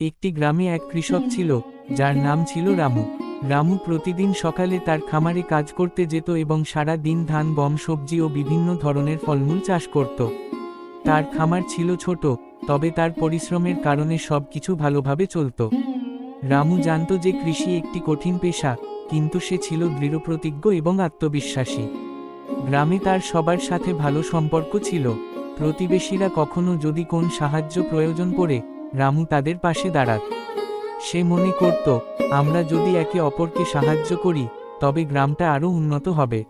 একটি গ্রামে এক কৃষক ছিল, যার নাম ছিল রামু। রামু প্রতিদিন সকালে তার খামারে কাজ করতে যেত এবং সারা দিন ধান, গম, সবজি ও বিভিন্ন ধরনের ফলমূল চাষ করত। তার খামার ছিল ছোট, তবে তার পরিশ্রমের কারণে সবকিছু ভালোভাবে চলত। রামু জানত যে কৃষি একটি কঠিন পেশা, কিন্তু সে ছিল দৃঢ়প্রতিজ্ঞ এবং আত্মবিশ্বাসী। গ্রামে তার সবার সাথে ভালো সম্পর্ক ছিল। প্রতিবেশীরা কখনো যদি কোন সাহায্য প্রয়োজন পড়ে, রামু তাদের পাশে দাঁড়াত। সে মনে করত, আমরা যদি একে অপরকে সাহায্য করি, তবে গ্রামটা আরও উন্নত হবে।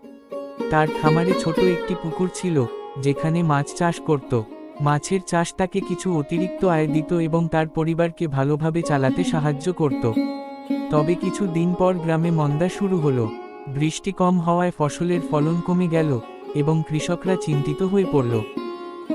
তার খামারে ছোট একটি পুকুর ছিল, যেখানে মাছ চাষ করত। মাছের চাষ তাকে কিছু অতিরিক্ত আয় দিত এবং তার পরিবারকে ভালোভাবে চালাতে সাহায্য করত। তবে কিছু দিন পর গ্রামে মন্দা শুরু হলো। বৃষ্টি কম হওয়ায় ফসলের ফলন কমে গেল এবং কৃষকরা চিন্তিত হয়ে পড়ল।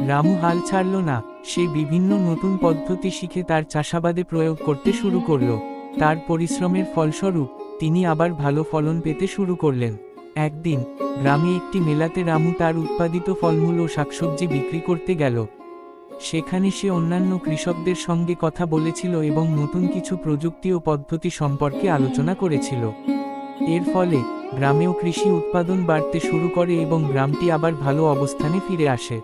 রামু হাল ছাড়ল না, সে বিভিন্ন নতুন পদ্ধতি শিখে তার চাষাবাদে প্রয়োগ করতে শুরু করল। তার পরিশ্রমের ফলস্বরূপ তিনি আবার ভালো ফলন পেতে শুরু করলেন। একদিন গ্রামে একটি মেলাতে রামু তার উৎপাদিত ফলমূল ও শাকসবজি বিক্রি করতে গেল। সেখানে সে অন্যান্য কৃষকদের সঙ্গে কথা বলেছিল এবং নতুন কিছু প্রযুক্তি ও পদ্ধতি সম্পর্কে আলোচনা করেছিল। এর ফলে গ্রামেও কৃষি উৎপাদন বাড়তে শুরু করে এবং গ্রামটি আবার ভালো অবস্থানে ফিরে আসে।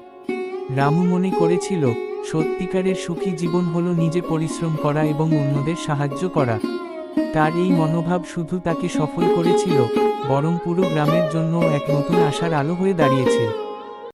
রামু মনে করেছিল, সত্যিকারের সুখী জীবন হলো নিজে পরিশ্রম করা এবং অন্যদের সাহায্য করা। তার এই মনোভাব শুধু তাকে সফল করেছিল, বরং পুরো গ্রামের জন্য এক নতুন আশার আলো হয়ে দাঁড়িয়েছে।